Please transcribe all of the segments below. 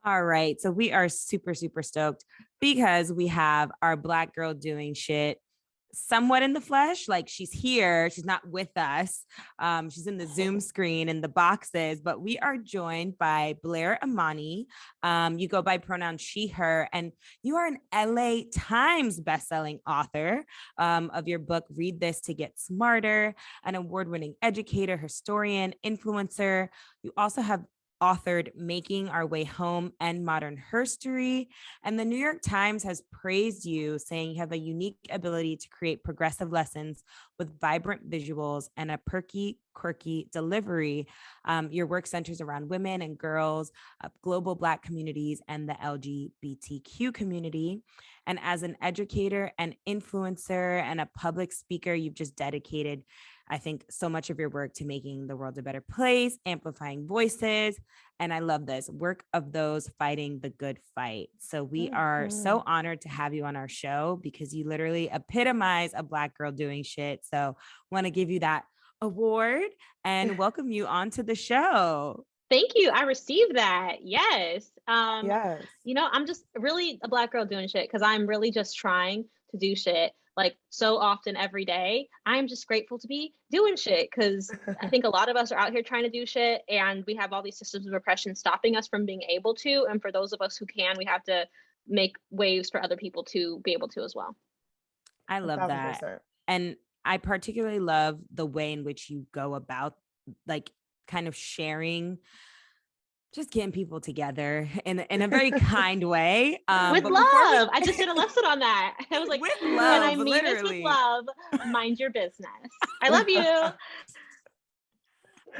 All right. So we are super, super stoked because we have our Black girl doing shit somewhat in the flesh. Like she's here, she's not with us. She's in the Zoom screen and the boxes, but we are joined by Blair Imani. You go by pronouns she, her, and you are an LA Times bestselling author of your book, Read This to Get Smarter, an award-winning educator, historian, influencer. You also have authored Making Our Way Home and Modern Herstory. And the New York Times has praised you, saying you have a unique ability to create progressive lessons with vibrant visuals and a perky, quirky delivery. Your work centers around women and girls, global Black communities, and the LGBTQ community. And as an educator, an influencer, and a public speaker, you've just dedicated, I think, so much of your work to making the world a better place, amplifying voices. And I love this work of those fighting the good fight. So we are so honored to have you on our show because you literally epitomize a Black girl doing shit. So want to give you that award and welcome you onto the show. Thank you. I received that. Yes. Yes. I'm just really a Black girl doing shit because I'm really just trying to do shit like so often every day. I'm just grateful to be doing shit because I think a lot of us are out here trying to do shit and we have all these systems of oppression stopping us from being able to. And for those of us who can, we have to make waves for other people to be able to as well. I love 1000%. that. And I particularly love the way in which you go about like kind of sharing, just getting people together in a very kind way. With love. I just did a lesson on that. I was like, with and love, I mean this with love. Mind your business. I love you.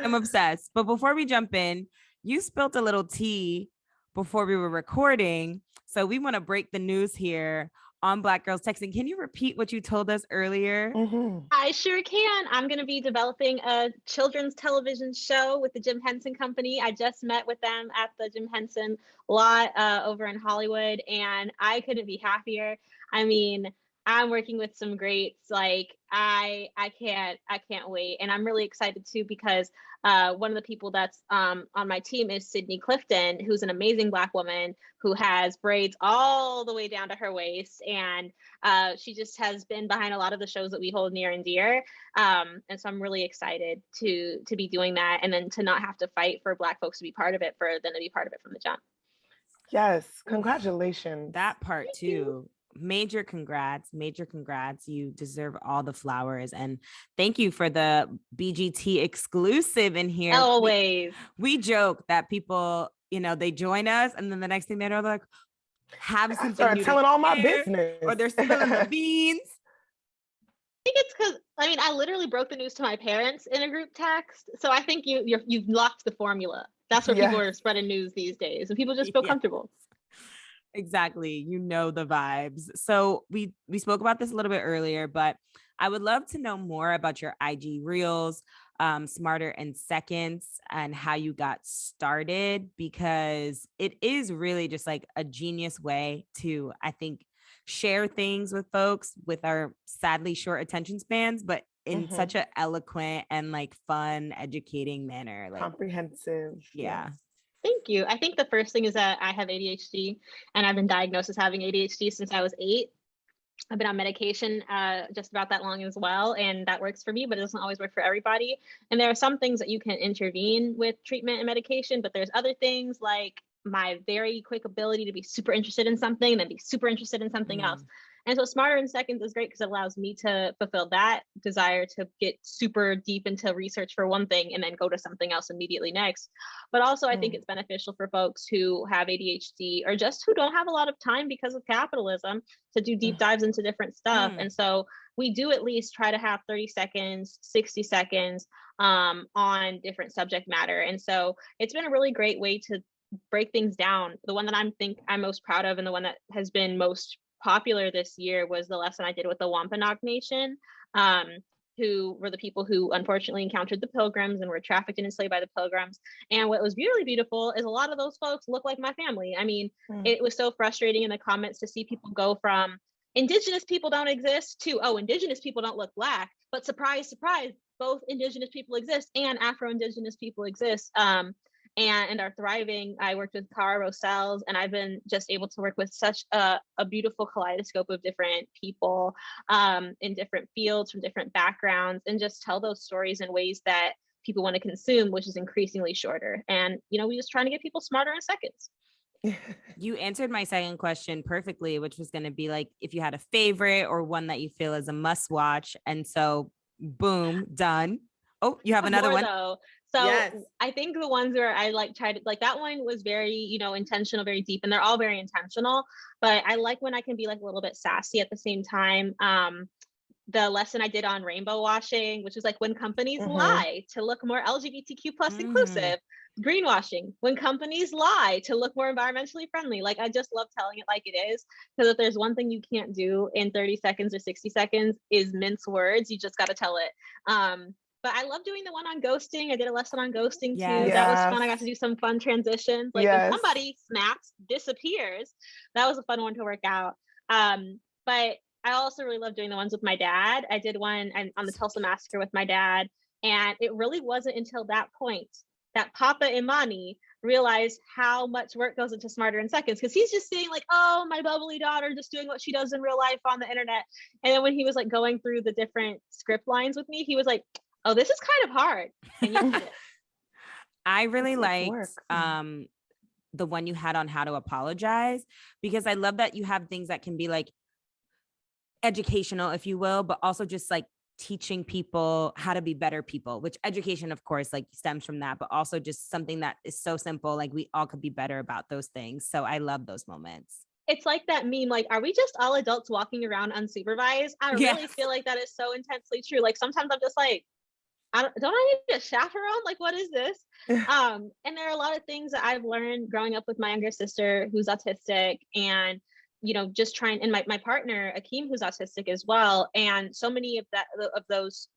I'm obsessed. But before we jump in, you spilled a little tea before we were recording. So we want to break the news here on Black Girls Texting. Can you repeat what you told us earlier? I sure can. I'm going to be developing a children's television show with the Jim Henson Company. I just met with them at the Jim Henson lot over in Hollywood, and I couldn't be happier. I mean, I'm working with some greats. Like I can't wait, and I'm really excited too because one of the people that's on my team is Sydney Clifton, who's an amazing Black woman who has braids all the way down to her waist, and she just has been behind a lot of the shows that we hold near and dear. And so I'm really excited to be doing that, and then to not have to fight for Black folks to be part of it, for them to be part of it from the jump. Yes, congratulations. That part too. Major congrats. You deserve all the flowers. And thank you for the BGT exclusive in here. Always. We joke that people, they join us and then the next thing they know, they're like, have something start telling all my business. Or they're spilling the beans. I think it's because, I literally broke the news to my parents in a group text. So I think you've locked the formula. That's where people are spreading news these days. And people just feel comfortable. Exactly. The vibes. So we spoke about this a little bit earlier, but I would love to know more about your IG reels, Smarter in Seconds, and how you got started, because it is really just like a genius way to, I think, share things with folks with our sadly short attention spans, but in such an eloquent and like fun, educating manner. Like comprehensive. Yeah. Thank you. I think the first thing is that I have ADHD, and I've been diagnosed as having ADHD since I was 8. I've been on medication just about that long as well, and that works for me, but it doesn't always work for everybody. And there are some things that you can intervene with treatment and medication, but there's other things like my very quick ability to be super interested in something and then be super interested in something else. And so Smarter in Seconds is great because it allows me to fulfill that desire to get super deep into research for one thing and then go to something else immediately next. But also I think it's beneficial for folks who have ADHD or just who don't have a lot of time because of capitalism to do deep dives into different stuff. And so we do at least try to have 30 seconds, 60 seconds on different subject matter. And so it's been a really great way to break things down. The one that I'm most proud of, and the one that has been most popular this year, was the lesson I did with the Wampanoag Nation, who were the people who unfortunately encountered the Pilgrims and were trafficked and enslaved by the Pilgrims. And what was really beautiful is a lot of those folks look like my family. I mean, it was so frustrating in the comments to see people go from Indigenous people don't exist to, oh, Indigenous people don't look Black, but surprise, surprise, both Indigenous people exist and Afro-Indigenous people exist. and are thriving. I worked with Cara Roselles, and I've been just able to work with such a beautiful kaleidoscope of different people in different fields from different backgrounds, and just tell those stories in ways that people want to consume, which is increasingly shorter. And, you know, we just trying to get people smarter in seconds. You answered my second question perfectly, which was going to be like, if you had a favorite or one that you feel is a must watch. And so boom, done. Oh, you have another one? Though. So Yes. I think the ones where I like tried to, like, that one was very, you know, intentional, very deep, and they're all very intentional, but I like when I can be like a little bit sassy at the same time. The lesson I did on rainbow washing, which is like when companies lie to look more LGBTQ plus inclusive. Greenwashing, when companies lie to look more environmentally friendly. Like, I just love telling it like it is, because if there's one thing you can't do in 30 seconds or 60 seconds is mince words. You just got to tell it. But I love doing the one on ghosting. I did a lesson on ghosting too. Yes. That was fun. I got to do some fun transitions. Like when Yes. somebody snaps, disappears, that was a fun one to work out. But I also really love doing the ones with my dad. I did one on the Tulsa Massacre with my dad. And it really wasn't until that point that Papa Imani realized how much work goes into Smarter in Seconds, because he's just seeing like, oh, my bubbly daughter just doing what she does in real life on the internet. And then when he was like going through the different script lines with me, he was like, oh, this is kind of hard. And you did it. I really liked work. the one you had on how to apologize, because I love that you have things that can be like educational, if you will, but also just like teaching people how to be better people, which education, of course, like stems from that, but also just something that is so simple. Like we all could be better about those things. So I love those moments. It's like that meme, like, are we just all adults walking around unsupervised? I really Yes. feel like that is so intensely true. Like sometimes I'm just like, don't I need a chaperone? Like, what is this? And there are a lot of things that I've learned growing up with my younger sister who's autistic, and, you know, just trying, and my partner, Akeem, who's autistic as well. And so many of those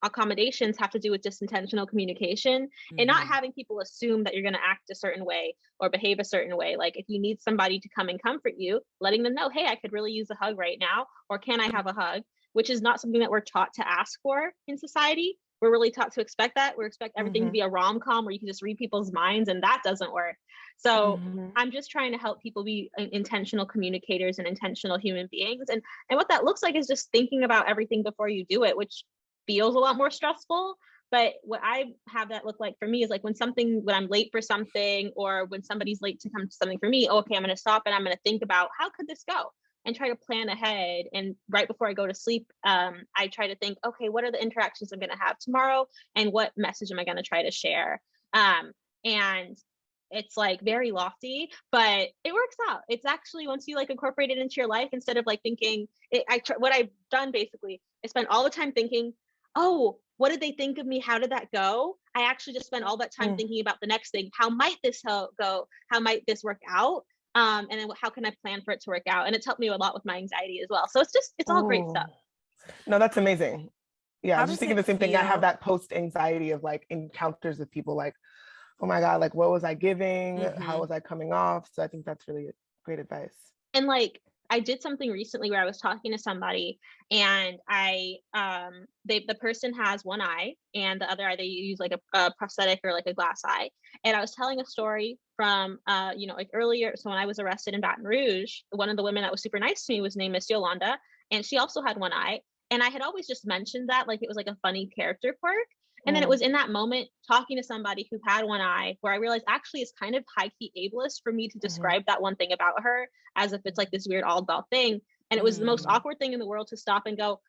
accommodations have to do with just intentional communication and not having people assume that you're going to act a certain way or behave a certain way. Like if you need somebody to come and comfort you, letting them know, hey, I could really use a hug right now, or can I have a hug? Which is not something that we're taught to ask for in society. We're really taught to expect that. We expect everything to be a rom-com where you can just read people's minds, and that doesn't work. So I'm just trying to help people be intentional communicators and intentional human beings. And what that looks like is just thinking about everything before you do it, which feels a lot more stressful. But what I have that look like for me is like when I'm late for something, or when somebody's late to come to something for me, okay, I'm going to stop and I'm going to think about how could this go? And try to plan ahead. And right before I go to sleep, I try to think, okay, what are the interactions I'm going to have tomorrow? And what message am I going to try to share? And it's like very lofty, but it works out. It's actually, once you like incorporate it into your life, instead of like thinking, what I've done basically is spend all the time thinking, oh, what did they think of me? How did that go? I actually just spend all that time thinking about the next thing. How might this go? How might this work out? And then how can I plan for it to work out? And it's helped me a lot with my anxiety as well. So it's all great stuff. No, that's amazing. Yeah, I was just thinking the same thing. I have feel? that post anxiety of like encounters with people like, oh my God, like what was I giving? How was I coming off? So I think that's really great advice. And like, I did something recently where I was talking to somebody, and the person has one eye, and the other eye they use like a prosthetic or like a glass eye. And I was telling a story from like earlier. So when I was arrested in Baton Rouge, one of the women that was super nice to me was named Miss Yolanda, and she also had one eye. And I had always just mentioned that like it was like a funny character quirk. And then it was in that moment talking to somebody who had one eye where I realized actually it's kind of high-key ableist for me to describe that one thing about her as if it's like this weird oddball thing. And it was the most awkward thing in the world to stop and go,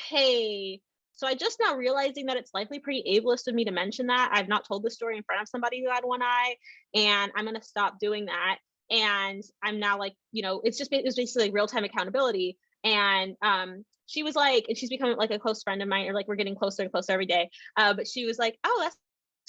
hey, so I just now realizing that it's likely pretty ableist of me to mention that. I've not told the story in front of somebody who had one eye, and I'm going to stop doing that. And I'm now like, it's basically like real-time accountability. And she was like, and she's becoming like a close friend of mine, or like we're getting closer and closer every day. But she was like, oh, that's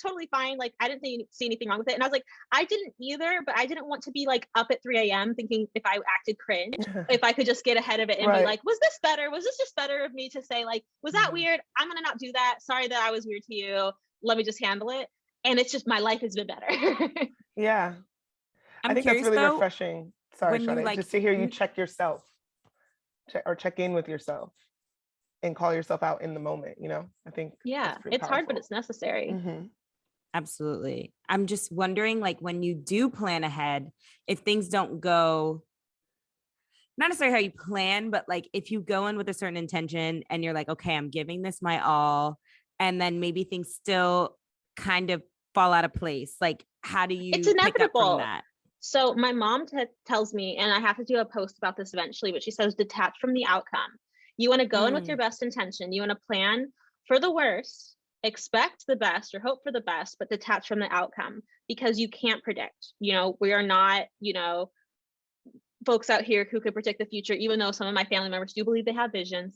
totally fine. Like, I didn't see anything wrong with it. And I was like, I didn't either, but I didn't want to be like up at 3 a.m. thinking if I acted cringe, if I could just get ahead of it and be like, was this better? Was this just better of me to say like, was that weird? I'm going to not do that. Sorry that I was weird to you. Let me just handle it. And it's just, my life has been better. Yeah. I think curious, that's really though, refreshing. Sorry, Sade, like, just to hear you check yourself. Check in with yourself and call yourself out in the moment, I think it's hard, but it's necessary. Absolutely. I'm just wondering, like, when you do plan ahead, if things don't go, not necessarily how you plan, but like if you go in with a certain intention and you're like, okay, I'm giving this my all, and then maybe things still kind of fall out of place. Like, how do It's you pick up from inevitable. that? So my mom tells me, and I have to do a post about this eventually, but she says, detach from the outcome. You want to go in with your best intention. You want to plan for the worst, expect the best or hope for the best, but detach from the outcome because you can't predict. We are not, folks out here who could predict the future, even though some of my family members do believe they have visions,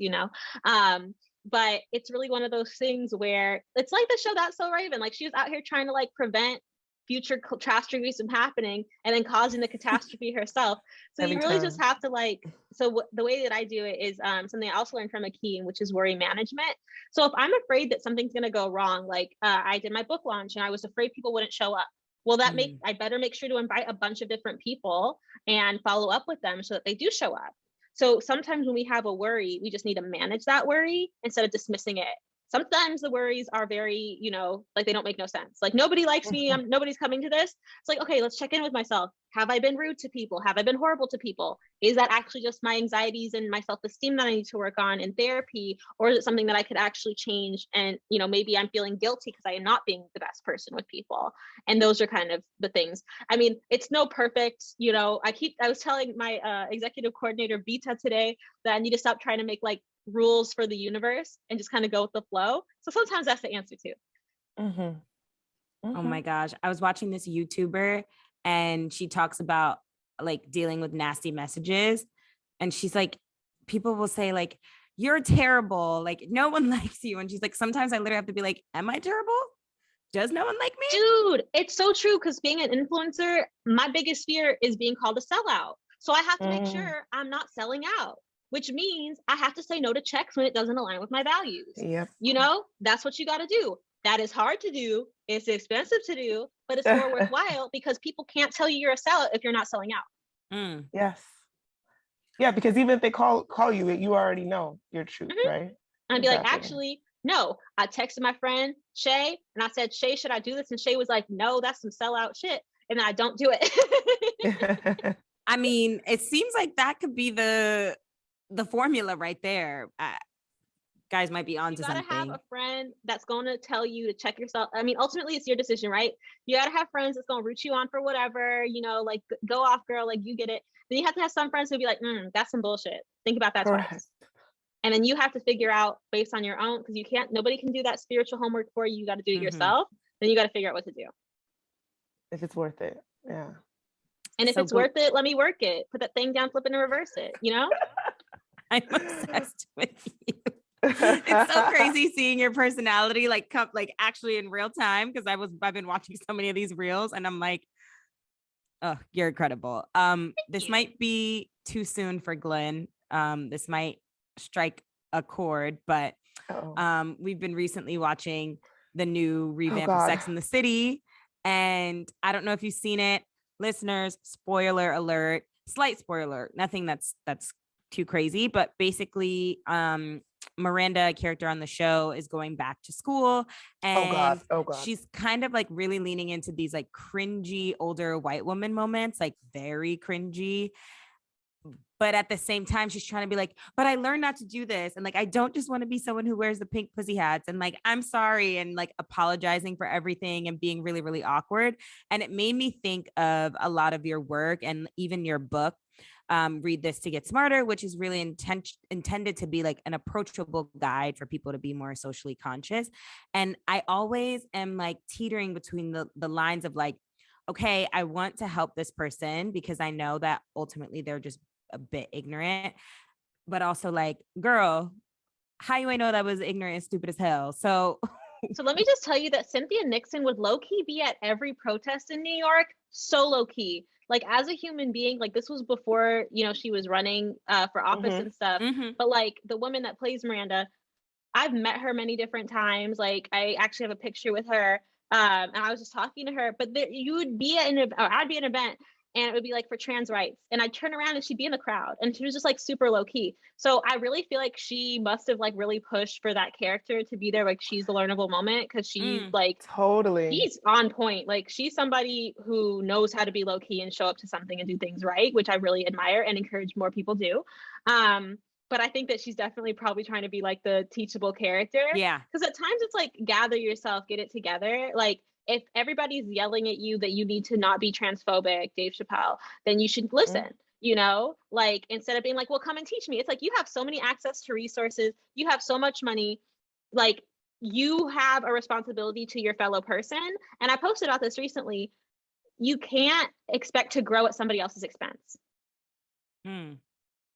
but it's really one of those things where it's like the show That's So Raven. Like, she was out here trying to like prevent future catastrophes from happening and then causing the catastrophe herself. So you really just have to the way that I do it is something I also learned from Akeem, which is worry management. So if I'm afraid that something's going to go wrong, like I did my book launch and I was afraid people wouldn't show up. Well, I better make sure to invite a bunch of different people and follow up with them so that they do show up. So sometimes when we have a worry, we just need to manage that worry instead of dismissing it. Sometimes the worries are very, like they don't make no sense. Like, nobody likes me. Nobody's coming to this. It's like, okay, let's check in with myself. Have I been rude to people? Have I been horrible to people? Is that actually just my anxieties and my self-esteem that I need to work on in therapy? Or is it something that I could actually change? And, maybe I'm feeling guilty because I am not being the best person with people. And those are kind of the things. I mean, it's no perfect, I was telling my executive coordinator, Vita, today that I need to stop trying to make like rules for the universe and just kind of go with the flow. So sometimes that's the answer too. Oh my gosh. I was watching this YouTuber and she talks about like dealing with nasty messages. And she's like, people will say like, you're terrible. Like, no one likes you. And she's like, sometimes I literally have to be like, am I terrible? Does no one like me? Dude, it's so true. Because being an influencer, my biggest fear is being called a sellout. So I have to make sure I'm not selling out, which means I have to say no to checks when it doesn't align with my values. Yep. That's what you got to do. That is hard to do. It's expensive to do, but it's more worthwhile because people can't tell you you're a sellout if you're not selling out. Yes. Yeah, because even if they call you, you already know your truth, right? And I'd be like, actually, no. I texted my friend Shay and I said, Shay, should I do this? And Shay was like, no, that's some sellout shit. And I don't do it. I mean, it seems like that could be the formula right there. Guys might be onto something. You gotta have a friend that's gonna tell you to check yourself. I mean, ultimately it's your decision, right? You gotta have friends that's gonna root you on for whatever, like go off, girl, like you get it. Then you have to have some friends who'll be like, that's some bullshit. Think about that twice. And then you have to figure out based on your own, because nobody can do that spiritual homework for you. You got to do it yourself. Then you got to figure out what to do. If it's worth it. Yeah. And if it's worth it, let me work it. Put that thing down, flip it and reverse it, I'm obsessed with you. It's so crazy seeing your personality like come like actually in real time, because I've been watching so many of these reels and I'm like, oh, you're incredible. This might be too soon for Glynn. This might strike a chord, but we've been recently watching the new revamp of Sex and the City, and I don't know if you've seen it, listeners. Spoiler alert! Slight spoiler. Nothing that's too crazy, but basically, Miranda, a character on the show, is going back to school, and she's kind of like really leaning into these like cringy older white woman moments, like very cringy. But at the same time, she's trying to be like, but I learned not to do this. And like, I don't just want to be someone who wears the pink pussy hats, and like, I'm sorry, and like apologizing for everything and being really, really awkward. And it made me think of a lot of your work and even your book, Read This to Get Smarter, which is really intended to be like an approachable guide for people to be more socially conscious. And I always am like teetering between the lines of like, okay, I want to help this person because I know that ultimately they're just a bit ignorant, but also like, girl, how you ain't know that was ignorant and stupid as hell? So let me just tell you that Cynthia Nixon would low-key be at every protest in New York, so low-key. Like, as a human being, like this was before, she was running for office and stuff. But like the woman that plays Miranda, I've met her many different times. Like, I actually have a picture with her. And I was just talking to her, but you would be at I'd be at an event and it would be like for trans rights. And I'd turn around and she'd be in the crowd, and she was just like super low key. So I really feel like she must have like really pushed for that character to be there. Like she's the learnable moment, because she's like, totally, she's on point. Like she's somebody who knows how to be low key and show up to something and do things right, which I really admire and encourage more people do. But I think that she's definitely probably trying to be like the teachable character. Yeah. Because at times it's like, gather yourself, get it together. Like if everybody's yelling at you that you need to not be transphobic, Dave Chappelle, then you should listen, you know, like instead of being like, well, come and teach me. It's like, you have so many access to resources. You have so much money. Like you have a responsibility to your fellow person. And I posted about this recently. You can't expect to grow at somebody else's expense.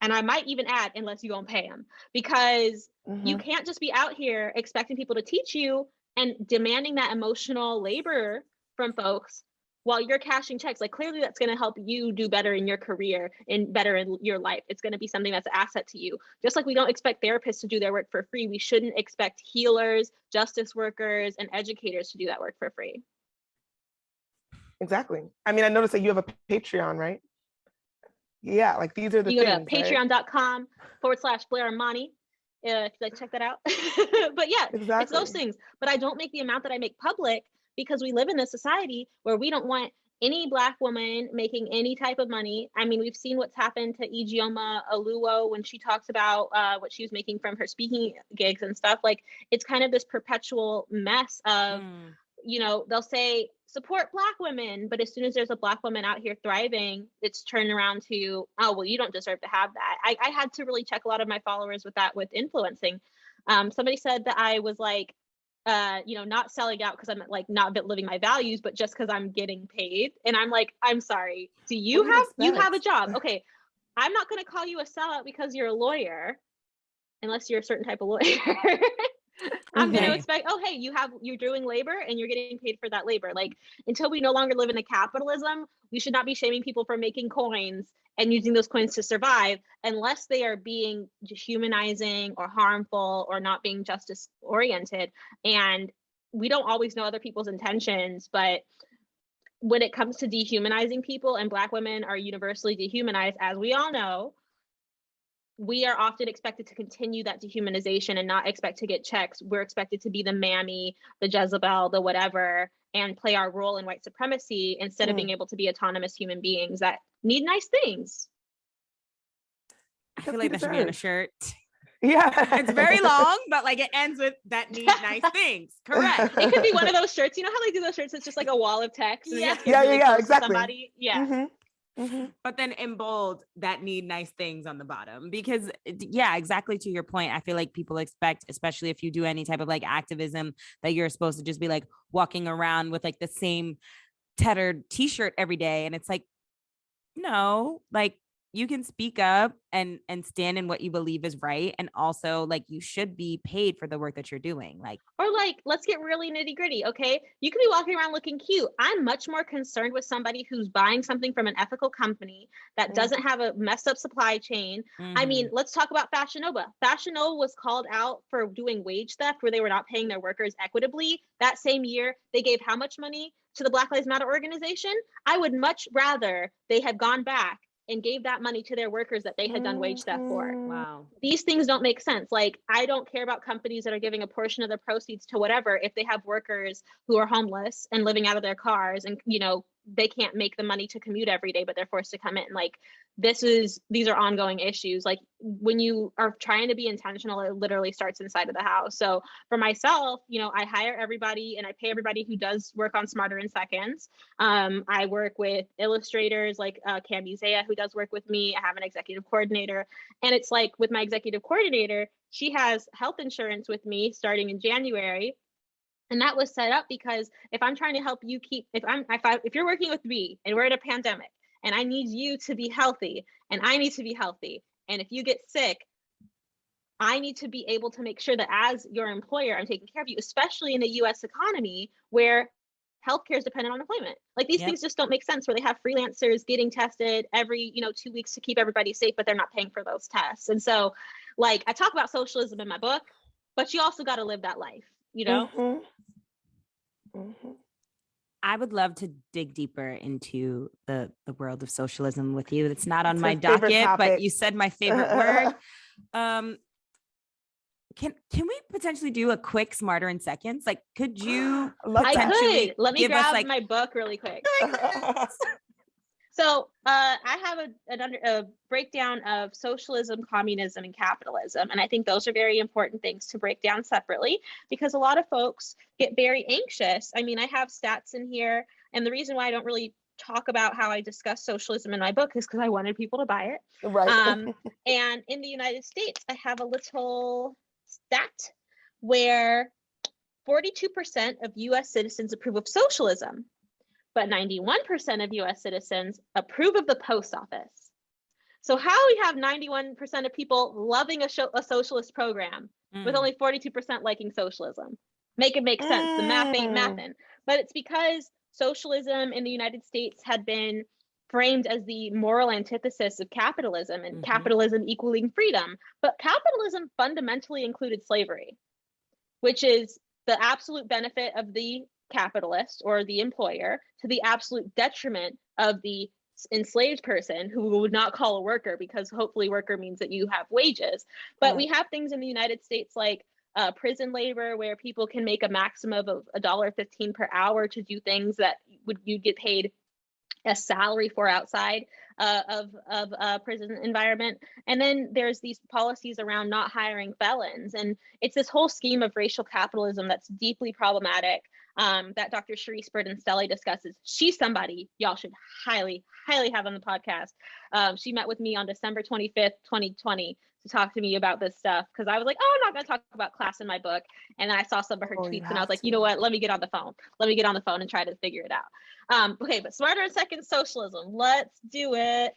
And I might even add, unless you don't pay them, because you can't just be out here expecting people to teach you and demanding that emotional labor from folks while you're cashing checks. Like clearly that's going to help you do better in your career and better in your life. It's going to be something that's an asset to you. Just like we don't expect therapists to do their work for free, we shouldn't expect healers, justice workers, and educators to do that work for free. Exactly. I mean, I noticed that you have a Patreon, right? Yeah, like these are the you go things, to patreon.com/Blair Imani if you like check that out. But yeah, exactly. It's those things. But I don't make the amount that I make public, because we live in a society where we don't want any Black woman making any type of money. I mean, we've seen what's happened to Ijeoma Oluo when she talks about what she was making from her speaking gigs and stuff. Like it's kind of this perpetual mess of, you know, they'll say support Black women, but as soon as there's a Black woman out here thriving, it's turned around to, oh, well, you don't deserve to have that. I had to really check a lot of my followers with that, with influencing. Somebody said that I was like, you know, not selling out because I'm like not living my values, but just because I'm getting paid. And I'm like, I'm sorry. Do you have a job? Okay, I'm not going to call you a sellout because you're a lawyer, unless you're a certain type of lawyer. I'm going to expect, oh, hey, you're doing labor and you're getting paid for that labor. Like until we no longer live in a capitalism, we should not be shaming people for making coins and using those coins to survive, unless they are being dehumanizing or harmful or not being justice oriented. And we don't always know other people's intentions, but when it comes to dehumanizing people, and Black women are universally dehumanized, as we all know, we are often expected to continue that dehumanization and not expect to get checks. We're expected to be the mammy, the Jezebel, the whatever, and play our role in white supremacy instead of being able to be autonomous human beings that need nice things. I feel like that should be on a shirt. Yeah. It's very long, but like it ends with that need nice things. Correct. It could be one of those shirts. You know how they do those shirts? It's just like a wall of text. And Exactly. Somebody. Yeah. But then in bold, that need nice things on the bottom, because yeah, exactly to your point. I feel like people expect, especially if you do any type of like activism, that you're supposed to just be like walking around with like the same tattered t-shirt every day. And it's like, no, like you can speak up and stand in what you believe is right. And also like you should be paid for the work that you're doing. Like, or like, let's get really nitty gritty. Okay. You can be walking around looking cute. I'm much more concerned with somebody who's buying something from an ethical company that doesn't have a messed up supply chain. I mean, let's talk about Fashion Nova. Fashion Nova was called out for doing wage theft, where they were not paying their workers equitably. That same year, they gave how much money to the Black Lives Matter organization? I would much rather they had gone back and gave that money to their workers that they had done wage theft for. wow. These things don't make sense. Like, I don't care about companies that are giving a portion of the proceeds to whatever if they have workers who are homeless and living out of their cars, and, you know, they can't make the money to commute every day, but they're forced to come in. Like, these are ongoing issues. Like, when you are trying to be intentional, it literally starts inside of the house. So for myself, you know, I hire everybody and I pay everybody who does work on Smarter in Seconds. I work with illustrators like Camby Zaya, who does work with me. I have an executive coordinator. And it's like, with my executive coordinator, she has health insurance with me starting in January. And that was set up because if I'm trying to help you keep, if you're working with me and we're in a pandemic and I need you to be healthy and I need to be healthy, and if you get sick, I need to be able to make sure that as your employer, I'm taking care of you, especially in the US economy where healthcare is dependent on employment. Like, these things just don't make sense, where they have freelancers getting tested every, 2 weeks to keep everybody safe, but they're not paying for those tests. And so, like, I talk about socialism in my book, but you also got to live that life, you know? I would love to dig deeper into the world of socialism with you. It's not on It's my her favorite docket, but topic. you said my favorite word. Can we potentially do a quick Smarter in Seconds? Like, could you Love I that. potentially could. Let me give us grab like my book really quick. So I have a breakdown of socialism, communism, and capitalism. And I think those are very important things to break down separately because a lot of folks get very anxious. I mean, I have stats in here. And the reason why I don't really talk about how I discuss socialism in my book is because I wanted people to buy it. Right. And in the United States, I have a little stat where 42% of US citizens approve of socialism, but 91% of US citizens approve of the post office. So how we have 91% of people loving a socialist program with only 42% liking socialism? Make it make sense. The math ain't mathin'. But it's because socialism in the United States had been framed as the moral antithesis of capitalism and capitalism equaling freedom. But capitalism fundamentally included slavery, which is the absolute benefit of the capitalist or the employer to the absolute detriment of the enslaved person who we would not call a worker because hopefully worker means that you have wages. But we have things in the United States like prison labor where people can make a maximum of $1.15 per hour to do things that you'd get paid a salary for outside of a prison environment. And then there's these policies around not hiring felons. And it's this whole scheme of racial capitalism that's deeply problematic that Dr. Sharice Burden-Stelly discusses. She's somebody y'all should highly, highly have on the podcast. She met with me on December 25th, 2020 to talk to me about this stuff because I was like, oh, I'm not going to talk about class in my book. And then I saw some of her tweets and I was like, you know what? Let me get on the phone. Let me get on the phone and try to figure it out. Okay, but Smarter in Seconds socialism. Let's do it.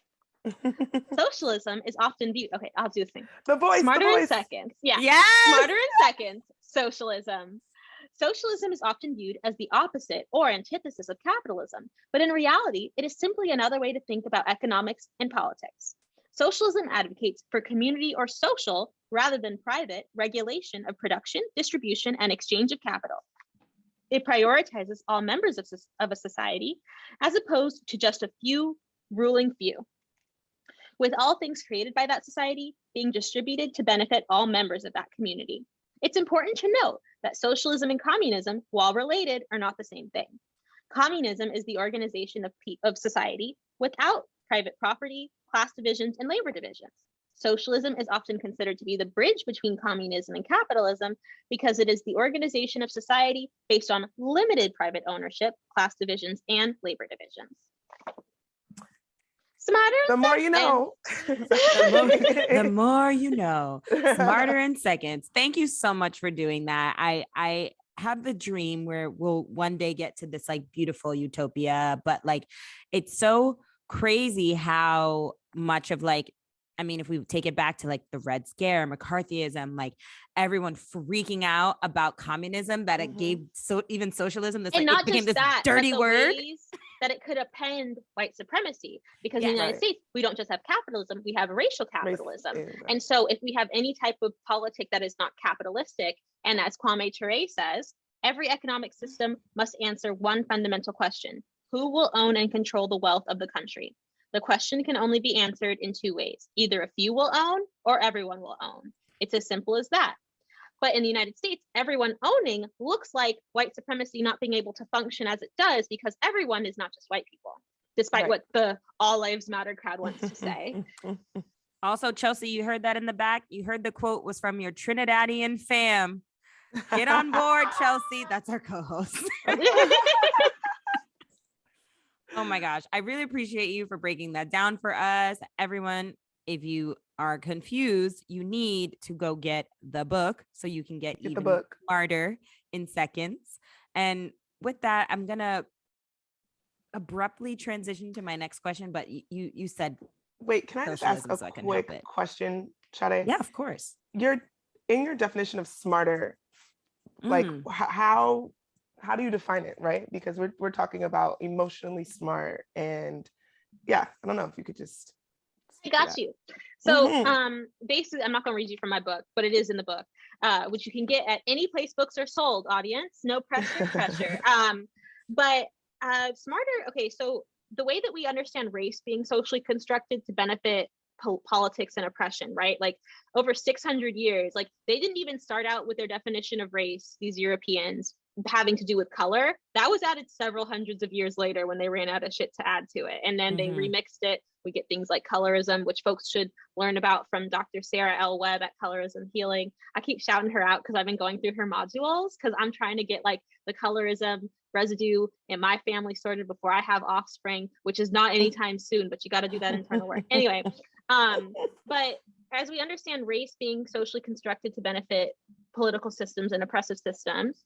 Socialism is often viewed. Okay, I'll do this thing. The voice. Smarter the voice. in Seconds. Yeah. Yes! Smarter in Seconds socialism. Socialism is often viewed as the opposite or antithesis of capitalism, but in reality, it is simply another way to think about economics and politics. Socialism advocates for community or social, rather than private, regulation of production, distribution, and exchange of capital. It prioritizes all members of a society, as opposed to just a few ruling few, with all things created by that society being distributed to benefit all members of that community. It's important to note that socialism and communism, while related, are not the same thing. Communism is the organization of society without private property, class divisions, and labor divisions. Socialism is often considered to be the bridge between communism and capitalism because it is the organization of society based on limited private ownership, class divisions, and labor divisions. Smarter The more you know. The more you know. Smarter in Seconds. Thank you so much for doing that. I have the dream where we'll one day get to this like beautiful utopia, but like it's so crazy how much of like, I mean, if we take it back to like the Red Scare, McCarthyism, like everyone freaking out about communism, that it gave even socialism this, and like not it became just this that, dirty but the word. ways that it could append white supremacy, because in the United States, we don't just have capitalism, we have racial capitalism. And so if we have any type of politic that is not capitalistic, and as Kwame Ture says, every economic system must answer one fundamental question: who will own and control the wealth of the country? The question can only be answered in two ways. Either a few will own or everyone will own. It's as simple as that. But in the United States, everyone owning looks like white supremacy not being able to function as it does because everyone is not just white people, despite what the All Lives Matter crowd wants to say. Also, Chelsea, you heard that in the back. You heard the quote was from your Trinidadian fam. Get on board, Chelsea. That's our co-host. Oh my gosh. I really appreciate you for breaking that down for us. Everyone, if you are confused, you need to go get the book so you can get even smarter in seconds. And with that, I'm going to abruptly transition to my next question, but you said, wait, can I just ask a quick question, Sade? Yeah, of course. In your definition of smarter, like how do you define it, right? Because we're talking about emotionally smart, and yeah, I don't know if you could just. I got you. So basically, I'm not going to read you from my book, but it is in the book, which you can get at any place books are sold, audience. No pressure. But Smarter. Okay, so the way that we understand race being socially constructed to benefit politics and oppression, right? Like over 600 years, like they didn't even start out with their definition of race, these Europeans, having to do with color. That was added several hundreds of years later when they ran out of shit to add to it. And then they remixed it. We get things like colorism, which folks should learn about from Dr. Sarah L. Webb at Colorism Healing. I keep shouting her out because I've been going through her modules because I'm trying to get like the colorism residue in my family sorted before I have offspring, which is not anytime soon, but you got to do that internal work. Anyway, but as we understand race being socially constructed to benefit political systems and oppressive systems,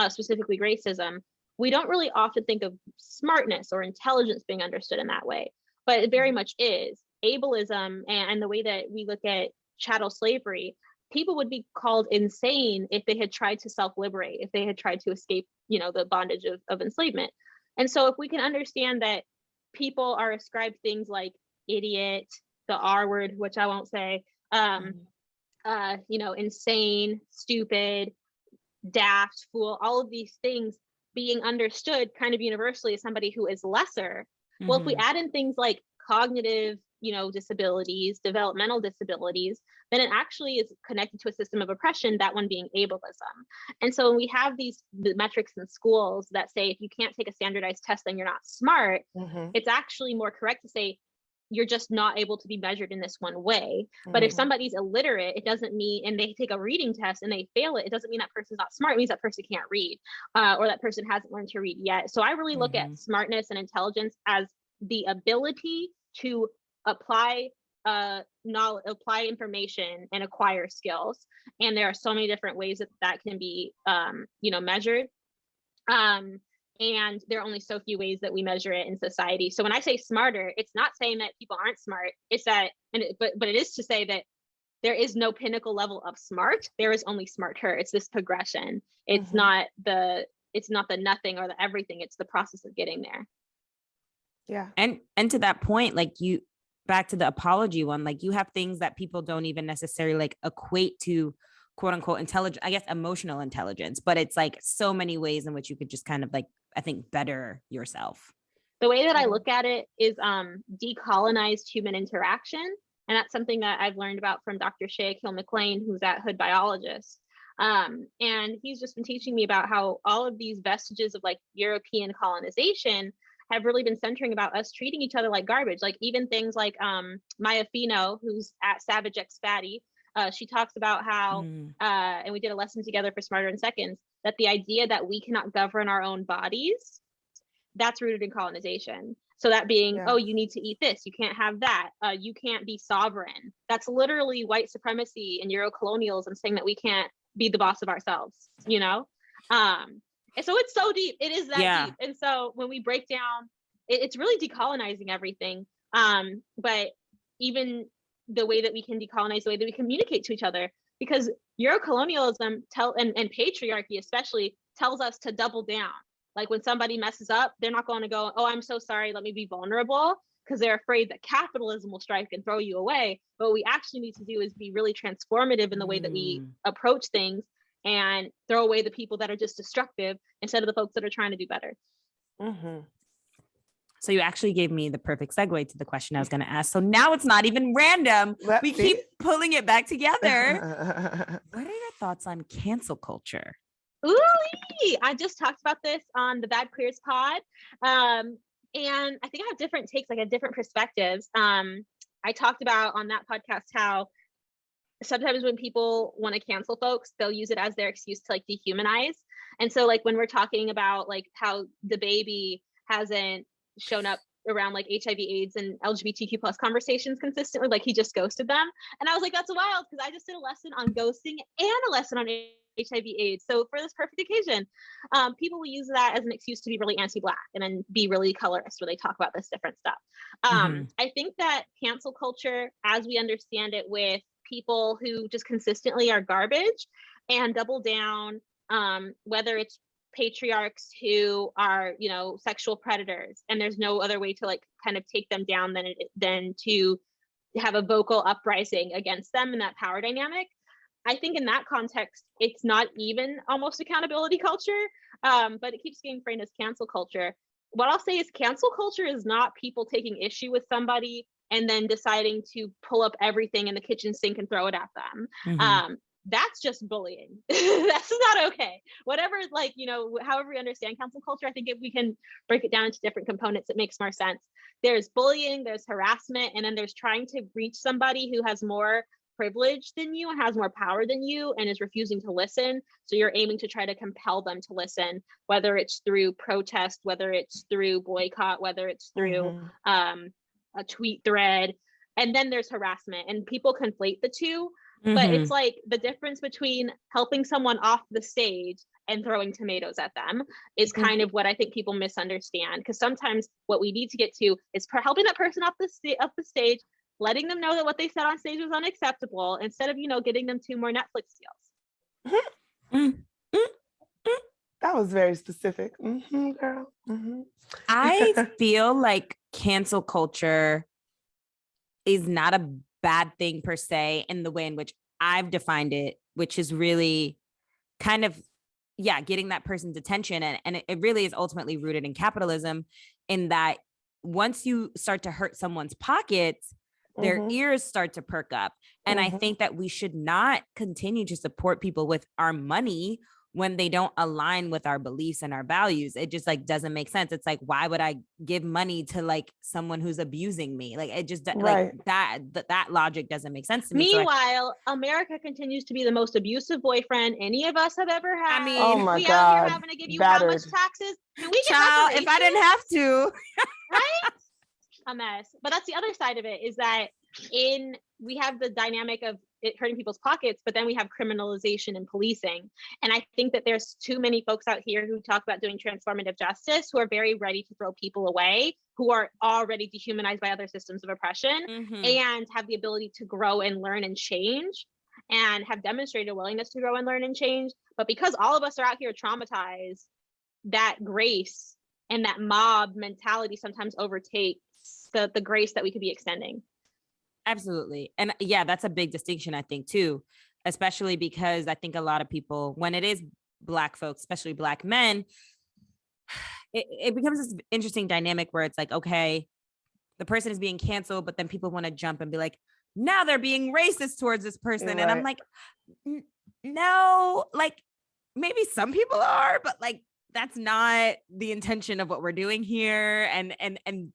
specifically racism, we don't really often think of smartness or intelligence being understood in that way, but it very much is. Ableism and the way that we look at chattel slavery, people would be called insane if they had tried to self-liberate, if they had tried to escape, you know, the bondage of enslavement. And so if we can understand that people are ascribed things like idiot, the R word, which I won't say, you know, insane, stupid, daft, fool, all of these things being understood kind of universally as somebody who is lesser. Well, if we add in things like cognitive, you know, disabilities, developmental disabilities, then it actually is connected to a system of oppression, that one being ableism. And so when we have these metrics in schools that say, if you can't take a standardized test, then you're not smart, it's actually more correct to say, you're just not able to be measured in this one way. But if somebody's illiterate, it doesn't mean, and they take a reading test and they fail it, it doesn't mean that person's not smart. It means that person can't read, or that person hasn't learned to read yet. So I really look at smartness and intelligence as the ability to apply knowledge, apply information, and acquire skills. And there are so many different ways that that can be, you know, measured. And there are only so few ways that we measure it in society. So when I say smarter, it's not saying that people aren't smart. It's that, but it is to say that there is no pinnacle level of smart. There is only smarter. It's this progression. It's not the nothing or the everything. It's the process of getting there. Yeah. And to that point, like you, back to the apology one, like you have things that people don't even necessarily like equate to quote unquote intelligent, I guess emotional intelligence, but it's like so many ways in which you could just kind of like, I think, better yourself. The way that I look at it is decolonized human interaction. And that's something that I've learned about from Dr. Shea Kill-McLean, who's at Hood Biologist. And he's just been teaching me about how all of these vestiges of like European colonization have really been centering about us treating each other like garbage. Like even things like Maya Fino, who's at Savage X Fatty, she talks about how, and we did a lesson together for Smarter in Seconds, that the idea that we cannot govern our own bodies, that's rooted in colonization. So that being, oh, you need to eat this, you can't have that, you can't be sovereign. That's literally white supremacy and Euro-colonialism saying that we can't be the boss of ourselves, you know? And so it's so deep, it is that deep. And so when we break down, it's really decolonizing everything. But even the way that we can decolonize, the way that we communicate to each other, because Euro-colonialism and patriarchy especially tells us to double down. Like when somebody messes up, they're not going to go, oh, I'm so sorry, let me be vulnerable, because they're afraid that capitalism will strike and throw you away. But what we actually need to do is be really transformative in the way that we approach things and throw away the people that are just destructive instead of the folks that are trying to do better. So you actually gave me the perfect segue to the question I was going to ask. So now it's not even random. We keep pulling it back together. What are your thoughts on cancel culture? Ooh, I just talked about this on the Bad Queers pod. And I think I have different takes, like different perspectives. I talked about on that podcast how sometimes when people want to cancel folks, they'll use it as their excuse to like dehumanize. And so like when we're talking about like how the baby hasn't shown up around like HIV AIDS and LGBTQ plus conversations consistently, like he just ghosted them. And I was like, that's wild, because I just did a lesson on ghosting and a lesson on HIV AIDS. So for this perfect occasion, people will use that as an excuse to be really anti-Black and then be really colorist where they talk about this different stuff. I think that cancel culture, as we understand it, with people who just consistently are garbage and double down, whether it's patriarchs who are, you know, sexual predators, and there's no other way to like kind of take them down than to have a vocal uprising against them in that power dynamic. I think in that context, it's not even almost accountability culture, but it keeps getting framed as cancel culture. what I'll say is cancel culture is not people taking issue with somebody and then deciding to pull up everything in the kitchen sink and throw it at them. That's just bullying. That's not okay. Whatever, like, you know, however we understand cancel culture, I think if we can break it down into different components, it makes more sense. There's bullying, there's harassment, and then there's trying to reach somebody who has more privilege than you and has more power than you and is refusing to listen. So you're aiming to try to compel them to listen, whether it's through protest, whether it's through boycott, whether it's through a tweet thread. And then there's harassment, and people conflate the two. But it's like the difference between helping someone off the stage and throwing tomatoes at them is kind of what I think people misunderstand. Because sometimes what we need to get to is helping that person off the stage, letting them know that what they said on stage was unacceptable, instead of, you know, getting them 2 more Netflix deals. That was very specific, girl. I feel like cancel culture is not a bad thing per se in the way in which I've defined it, which is really kind of, getting that person's attention. And it really is ultimately rooted in capitalism, in that once you start to hurt someone's pockets, their ears start to perk up. And I think that we should not continue to support people with our money when they don't align with our beliefs and our values. It just like doesn't make sense. It's like, why would I give money to like someone who's abusing me? Like it just like that logic doesn't make sense to me. Meanwhile, America continues to be the most abusive boyfriend any of us have ever had. I mean, oh my we God, out here having to give you how much taxes? Can we get reparations? If I didn't have to, right? A mess. But that's the other side of it, is that we have the dynamic of it hurting people's pockets, but then we have criminalization and policing. And I think that there's too many folks out here who talk about doing transformative justice who are very ready to throw people away, who are already dehumanized by other systems of oppression, and have the ability to grow and learn and change, and have demonstrated a willingness to grow and learn and change. But because all of us are out here traumatized, that grace and that mob mentality sometimes overtakes the grace that we could be extending. Absolutely. And that's a big distinction, I think, too, especially because I think a lot of people, when it is Black folks, especially Black men, it becomes this interesting dynamic where it's like, okay, the person is being canceled, but then people want to jump and be like, now they're being racist towards this person. And I'm like, no, like maybe some people are, but like, that's not the intention of what we're doing here. And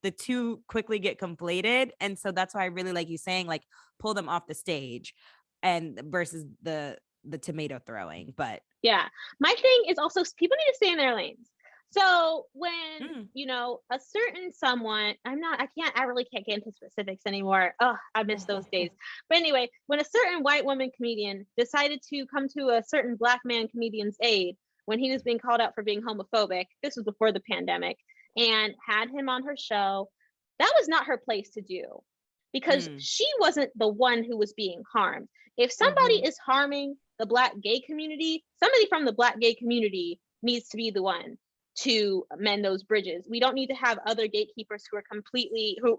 the two quickly get conflated. And so that's why I really like you saying, like, pull them off the stage and versus the tomato throwing. But yeah, my thing is also people need to stay in their lanes. So when, you know, a certain someone, I really can't get into specifics anymore. Oh, I miss those days. But anyway, when a certain white woman comedian decided to come to a certain Black man comedian's aid, when he was being called out for being homophobic, this was before the pandemic, and had him on her show, that was not her place to do, because she wasn't the one who was being harmed. If somebody is harming the Black gay community, somebody from the Black gay community needs to be the one to mend those bridges. We don't need to have other gatekeepers who are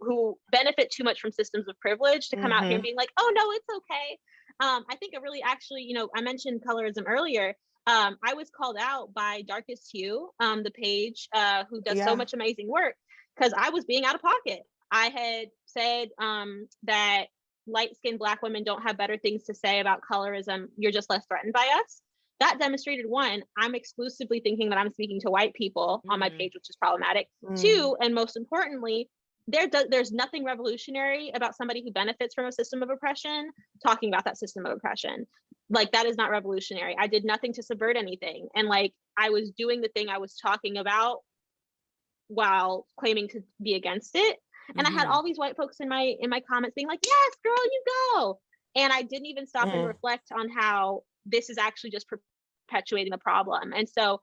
who benefit too much from systems of privilege to come out here and being like, oh no, it's okay. I think it really actually, you know, I mentioned colorism earlier. I was called out by Darkest Hue, the page who does so much amazing work, because I was being out of pocket. I had said that light-skinned Black women don't have better things to say about colorism. You're just less threatened by us. That demonstrated, one, I'm exclusively thinking that I'm speaking to white people on my page, which is problematic. Two, and most importantly, there's nothing revolutionary about somebody who benefits from a system of oppression talking about that system of oppression. Like, that is not revolutionary. I did nothing to subvert anything. And like, I was doing the thing I was talking about while claiming to be against it. And I had all these white folks in my comments being like, yes, girl, you go. And I didn't even stop and reflect on how this is actually just perpetuating the problem. And so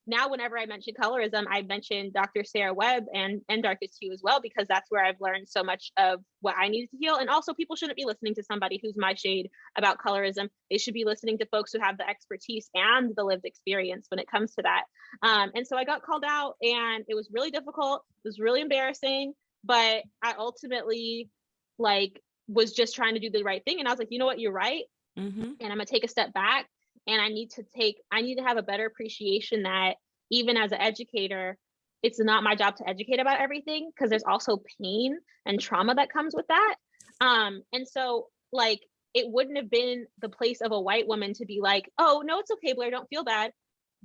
now whenever I mention colorism, I mention Dr. Sarah Webb and Darkest Hue as well, because that's where I've learned so much of what I needed to heal. And also, people shouldn't be listening to somebody who's my shade about colorism. They should be listening to folks who have the expertise and the lived experience when it comes to that. And so I got called out, and it was really difficult. It was really embarrassing, but I ultimately was just trying to do the right thing. And I was like, you know what, you're right. And I'm gonna take a step back. And I need to have a better appreciation that even as an educator, it's not my job to educate about everything, because there's also pain and trauma that comes with that. And so like, it wouldn't have been the place of a white woman to be like, oh, no, it's okay, Blair, don't feel bad.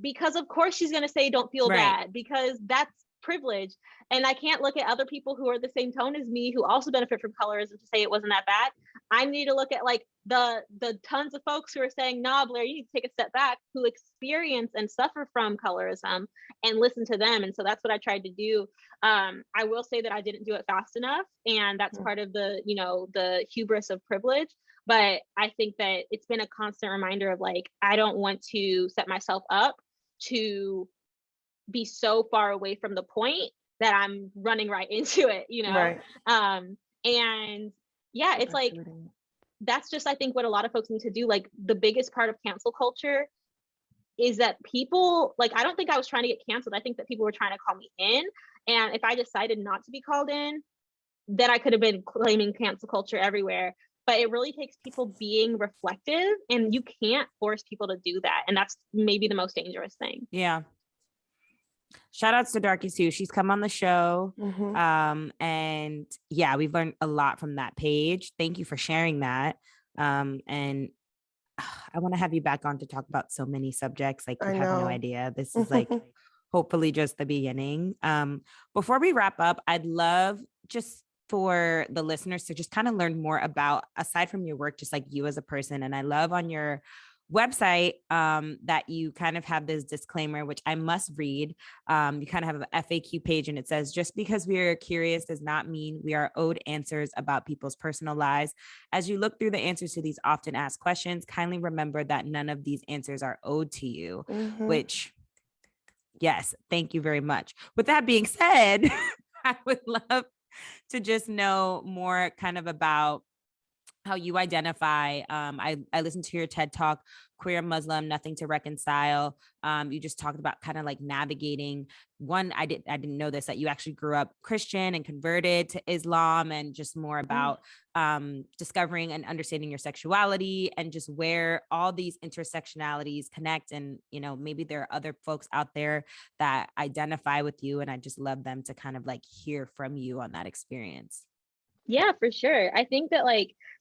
Because of course she's going to say, don't feel bad, because that's privilege. And I can't look at other people who are the same tone as me, who also benefit from colorism, to say it wasn't that bad. I need to look at like the tons of folks who are saying, nah, Blair, you need to take a step back, who experience and suffer from colorism, and listen to them. And so that's what I tried to do. I will say that I didn't do it fast enough, and that's part of the, you know, the hubris of privilege. But I think that it's been a constant reminder of like, I don't want to set myself up to be so far away from the point that I'm running right into it, you know? Right. And yeah, it's like, that's just, I think, what a lot of folks need to do. Like, the biggest part of cancel culture is that people, like, I don't think I was trying to get canceled. I think that people were trying to call me in. And if I decided not to be called in, then I could have been claiming cancel culture everywhere. But it really takes people being reflective, and you can't force people to do that. And that's maybe the most dangerous thing. Yeah. Shout outs to Darky Sue. She's come on the show. And yeah, we've learned a lot from that page. Thank you for sharing that. And I want to have you back on to talk about so many subjects. Like, you have no idea. This is like hopefully just the beginning. Before we wrap up, I'd love just for the listeners to just kind of learn more about, aside from your work, just like you as a person. And I love on your website that you kind of have this disclaimer, which I must read. You kind of have an FAQ page, and it says, just because we are curious does not mean we are owed answers about people's personal lives. As you look through the answers to these often asked questions, kindly remember that none of these answers are owed to you, which, yes, thank you very much. With that being said, I would love to just know more kind of about how you identify. I listened to your TED Talk, Queer Muslim, Nothing to Reconcile. You just talked about kind of like navigating one. I didn't know this, that you actually grew up Christian and converted to Islam, and just more about discovering and understanding your sexuality, and just where all these intersectionalities connect. And, you know, maybe there are other folks out there that identify with you, and I just love them to kind of like hear from you on that experience. Yeah, for sure. I think that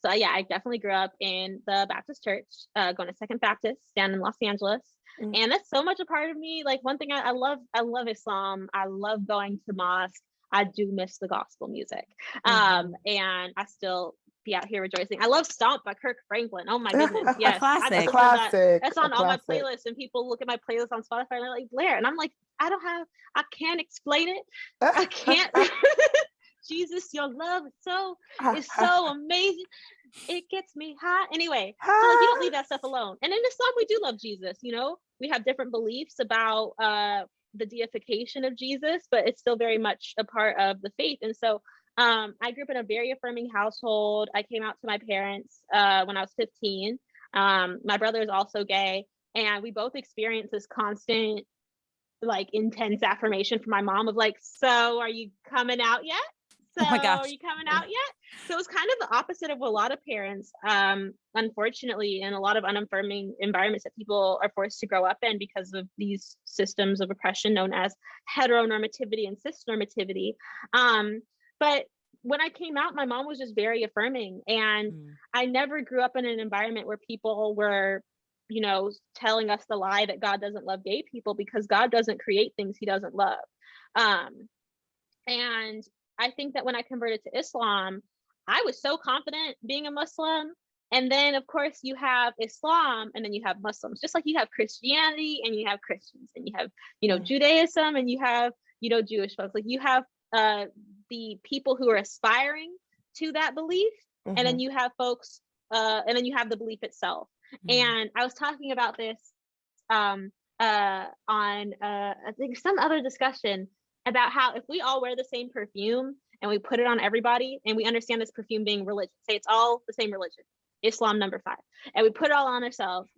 so yeah, I definitely grew up in the Baptist church, going to Second Baptist down in Los Angeles. And that's so much a part of me. Like, one thing I love Islam. I love going to mosque. I do miss the gospel music. And I still be out here rejoicing. I love Stomp by Kirk Franklin. Oh my goodness. Yes. Classic. That's on all my playlists, and people look at my playlist on Spotify and they're like, Blair. And I'm like, I can't explain it. I can't. Jesus, your love is so amazing. It gets me high. Anyway, so like, you don't leave that stuff alone. And in Islam, we do love Jesus. You know, we have different beliefs about the deification of Jesus, but it's still very much a part of the faith. And so I grew up in a very affirming household. I came out to my parents when I was 15. My brother is also gay, and we both experienced this constant, like, intense affirmation from my mom of like, so are you coming out yet? So are you coming out yet? So it was kind of the opposite of what a lot of parents, unfortunately, in a lot of unaffirming environments that people are forced to grow up in because of these systems of oppression known as heteronormativity and cisnormativity. But when I came out, my mom was just very affirming. And I never grew up in an environment where people were, you know, telling us the lie that God doesn't love gay people, because God doesn't create things he doesn't love. And I think that when I converted to Islam, I was so confident being a Muslim. And then, of course, you have Islam, and then you have Muslims, just like you have Christianity and you have Christians, and you have, you know, Judaism, and you have, you know, Jewish folks. Like, you have the people who are aspiring to that belief, and then you have folks, and then you have the belief itself. And I was talking about this on I think some other discussion about how if we all wear the same perfume and we put it on everybody, and we understand this perfume being religion, say it's all the same religion, Islam number 5, and we put it all on ourselves,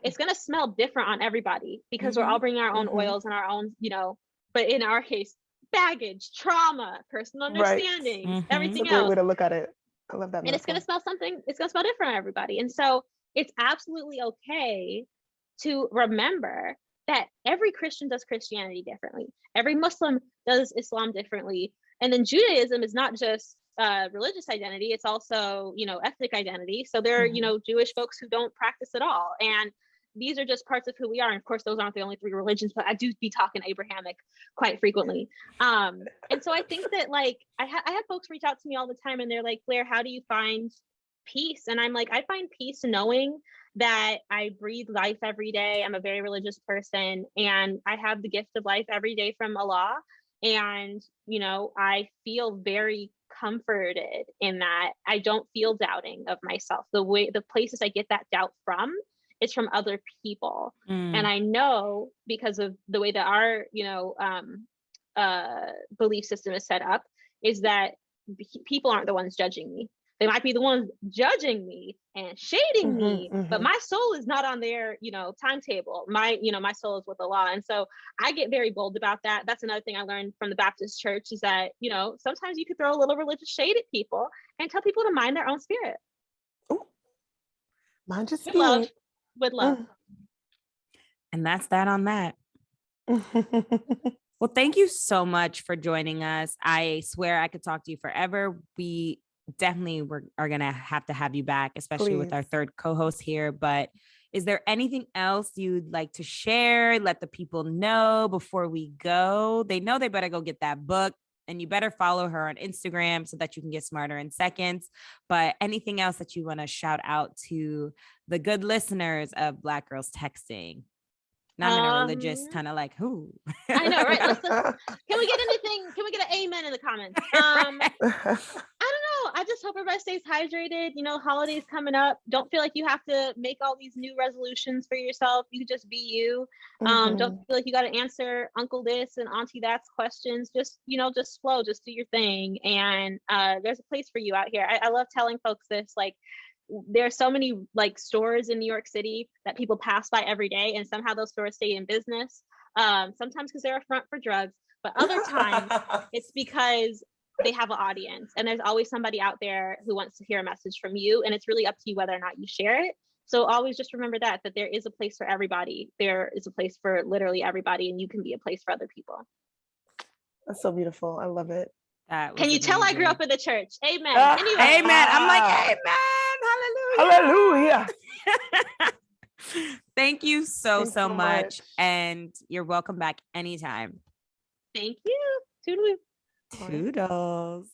it's going to smell different on everybody, because we're all bringing our own oils and our own, you know, but in our case, baggage, trauma, personal understanding, everything else. That's a great way to look at it. I love that. And it's going to smell it's going to smell different on everybody. And so it's absolutely okay to remember that every Christian does Christianity differently. Every Muslim does Islam differently. And then Judaism is not just religious identity, it's also, ethnic identity. So there are, Jewish folks who don't practice at all. And these are just parts of who we are. And of course, those aren't the only 3 religions, but I do be talking Abrahamic quite frequently. And so I think that like, I have folks reach out to me all the time and they're like, Blair, how do you find peace? And I'm like, I find peace knowing that I breathe life every day. I'm a very religious person and I have the gift of life every day from Allah. And, I feel very comforted in that. I don't feel doubting of myself. The places I get that doubt from, it's from other people. And I know because of the way that our, belief system is set up, is that people aren't the ones judging me. They might be the ones judging me and shading me, but my soul is not on their, timetable. My soul is with Allah. And so I get very bold about that. That's another thing I learned from the Baptist church is that, sometimes you could throw a little religious shade at people and tell people to mind their own spirit. Ooh. Mind your spirit. Love. With love. And that's that on that. Well, thank you so much for joining us. I swear I could talk to you forever. We definitely are going to have you back, especially with our 3rd co-host here. But is there anything else you'd like to share? Let the people know before we go. They know they better go get that book. And you better follow her on Instagram so that you can get smarter in seconds. But anything else that you want to shout out to the good listeners of Black Girls Texting? Now I'm in a religious kind of like, who? I know, right? Can we get anything? Can we get an amen in the comments? I don't know. I just hope everybody stays hydrated. Holidays coming up. Don't feel like you have to make all these new resolutions for yourself. You just be you. Don't feel like you got to answer Uncle this and Auntie that's questions. Just, just flow, just do your thing. And there's a place for you out here. I love telling folks this, like, there are so many like stores in New York City that people pass by every day and somehow those stores stay in business. Sometimes because they're a front for drugs, but other times it's because they have an audience and there's always somebody out there who wants to hear a message from you. And it's really up to you whether or not you share it. So always just remember that there is a place for everybody. There is a place for literally everybody and you can be a place for other people. That's so beautiful. I love it. Can you tell I grew up in the church? Amen. Anyway. Amen. I'm like, amen. Hallelujah. Thank you so much. And you're welcome back anytime. Thank you. Toodaloo. Toodles.